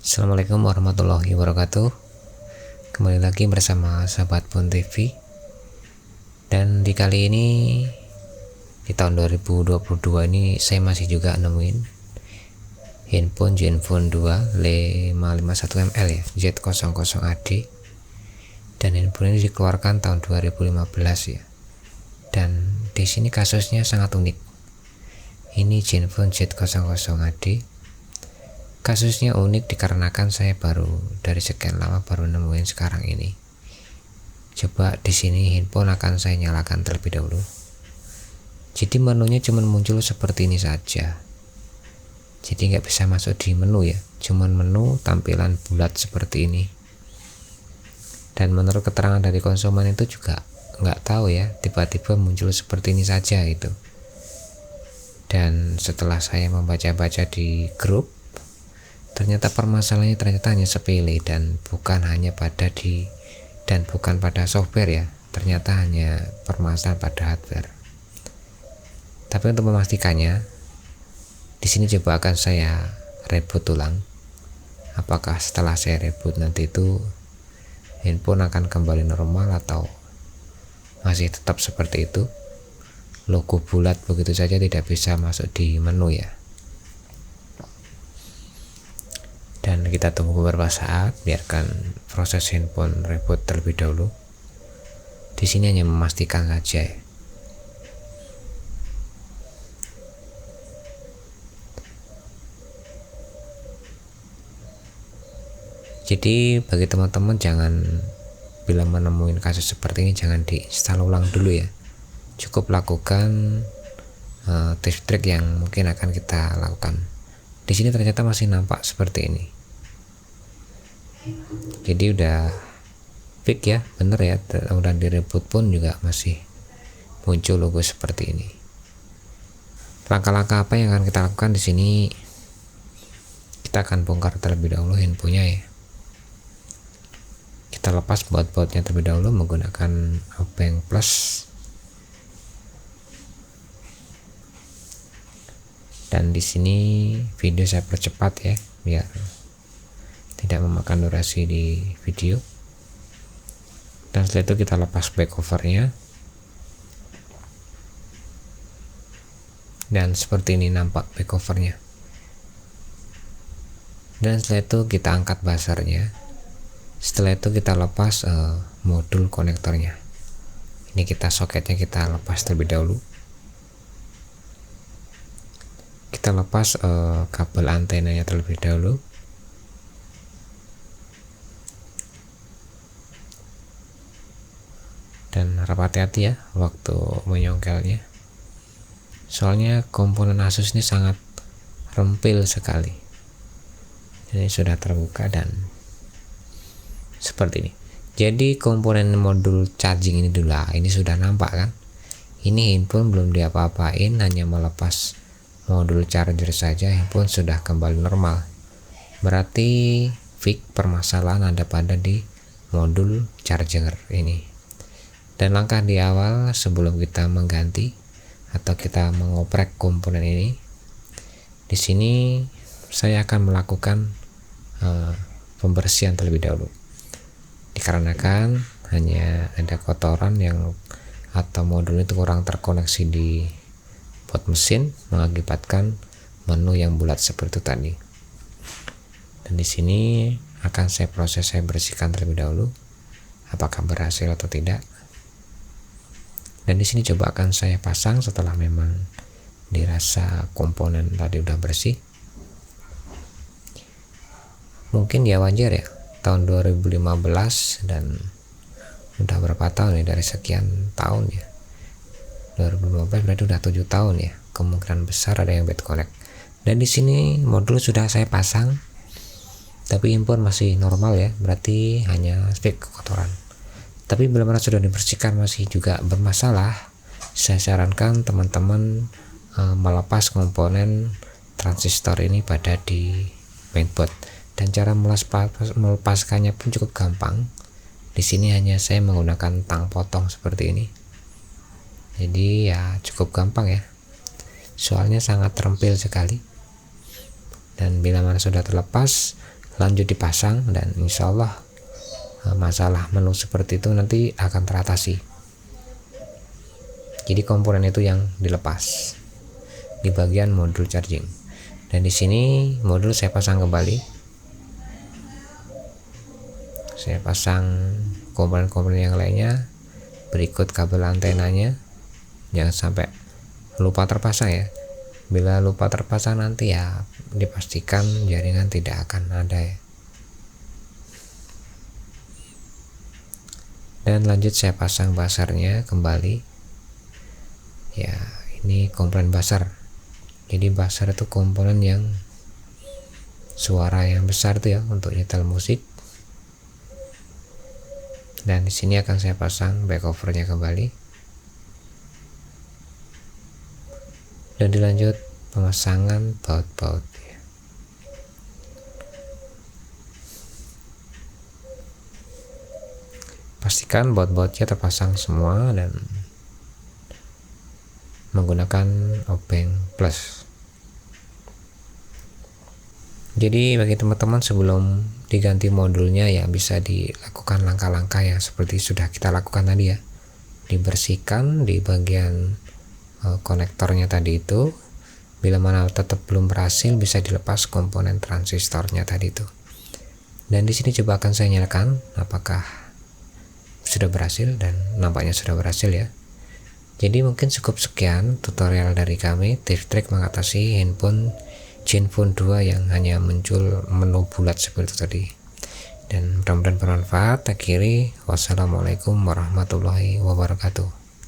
Assalamualaikum warahmatullahi wabarakatuh. Kembali lagi bersama sahabat Pon TV. Dan di kali ini, di tahun 2022 ini, saya masih juga nemuin handphone Zenfone 2 551ml ya, Z00AD. Dan handphone ini dikeluarkan tahun 2015 ya. Dan di sini kasusnya sangat unik. Ini Zenfone Z00AD. Kasusnya unik dikarenakan saya baru dari sekian lama baru nemuin sekarang ini. Coba di sini handphone akan saya nyalakan terlebih dahulu. Jadi menunya cuma muncul seperti ini saja. Jadi nggak bisa masuk di menu ya, cuman menu tampilan bulat seperti ini. Dan menurut keterangan dari konsumen itu juga nggak tahu ya, tiba-tiba muncul seperti ini saja itu. Dan setelah saya membaca-baca di grup, ternyata permasalahannya hanya sepele dan bukan pada software ya, ternyata hanya permasalahan pada hardware. Tapi untuk memastikannya, di sini coba akan saya reboot ulang. Apakah setelah saya reboot nanti itu handphone akan kembali normal atau masih tetap seperti itu, logo bulat begitu saja tidak bisa masuk di menu ya. Dan kita tunggu beberapa saat, biarkan proses handphone reboot terlebih dahulu. Di sini hanya memastikan saja ya. Jadi bagi teman-teman jangan bila menemukan kasus seperti ini jangan diinstal ulang dulu ya. Cukup lakukan tips trik yang mungkin akan kita lakukan. Di sini ternyata masih nampak seperti ini. Jadi udah fix ya, bener ya. Udah di reboot pun juga masih muncul logo seperti ini. Langkah-langkah apa yang akan kita lakukan di sini? Kita akan bongkar terlebih dahulu handphonenya ya. Kita lepas baut-bautnya terlebih dahulu menggunakan Bank Plus. Dan di sini video saya percepat ya, biar tidak memakan durasi di video. Dan setelah itu kita lepas back covernya. Dan seperti ini nampak back covernya. Dan setelah itu kita angkat buzzernya. Setelah itu kita lepas modul konektornya. Ini soketnya kita lepas terlebih dahulu. Kita lepas kabel antenanya terlebih dahulu. Dan harap hati-hati ya waktu menyongkelnya. Soalnya komponen Asus ini sangat rempil sekali. Ini sudah terbuka dan seperti ini. Jadi komponen modul charging ini dulu lah, ini sudah nampak kan? Ini handphone belum diapa-apain, hanya melepas modul charger saja, handphone sudah kembali normal. Berarti fix permasalahan ada pada di modul charger ini. Dan langkah di awal sebelum kita mengganti atau kita mengoprek komponen ini, di sini saya akan melakukan pembersihan terlebih dahulu. Dikarenakan hanya ada kotoran yang atau modul itu kurang terkoneksi di bot mesin, mengakibatkan menu yang bulat seperti itu tadi. Dan di sini akan saya bersihkan terlebih dahulu, apakah berhasil atau tidak. Dan di sini coba akan saya pasang setelah memang dirasa komponen tadi udah bersih. Mungkin ya wajar ya, tahun 2015 dan udah berapa tahun ya, dari sekian tahun ya. 2015 berarti udah 7 tahun ya. Kemungkinan besar ada yang bad connect. Dan di sini modul sudah saya pasang, tapi handphone masih normal ya, berarti hanya sedikit kotoran. Tapi bila mana sudah dibersihkan masih juga bermasalah, saya sarankan teman-teman melepas komponen transistor ini pada di mainboard. Dan cara melepaskannya pun cukup gampang. Di sini hanya saya menggunakan tang potong seperti ini. Jadi ya cukup gampang ya. Soalnya sangat terempil sekali. Dan bila mana sudah terlepas, lanjut dipasang, dan insya Allah masalah menu seperti itu nanti akan teratasi. Jadi komponen itu yang dilepas di bagian modul charging, dan di sini modul saya pasang kembali. Saya pasang komponen-komponen yang lainnya, berikut kabel antenanya. Jangan sampai lupa terpasang ya. Bila lupa terpasang nanti ya dipastikan jaringan tidak akan ada ya. Dan lanjut saya pasang buzzernya kembali. Ya, ini komponen buzzer. Jadi buzzer itu komponen yang suara yang besar tuh ya untuk nyetel musik. Dan di sini akan saya pasang back covernya kembali. Dan dilanjut pemasangan baut-baut. Pastikan baut-bautnya terpasang semua dan menggunakan obeng plus. Jadi bagi teman-teman sebelum diganti modulnya ya bisa dilakukan langkah-langkah yang seperti sudah kita lakukan tadi ya. Dibersihkan di bagian konektornya tadi itu. Bila mana tetap belum berhasil, bisa dilepas komponen transistornya tadi itu. Dan di sini coba akan saya nyalakan apakah sudah berhasil, dan nampaknya sudah berhasil ya. Jadi mungkin cukup sekian tutorial dari kami, tips trik mengatasi handphone Zenfone 2 yang hanya muncul menu bulat seperti itu tadi. Dan mudah-mudahan bermanfaat. Akhiri, wassalamualaikum warahmatullahi wabarakatuh.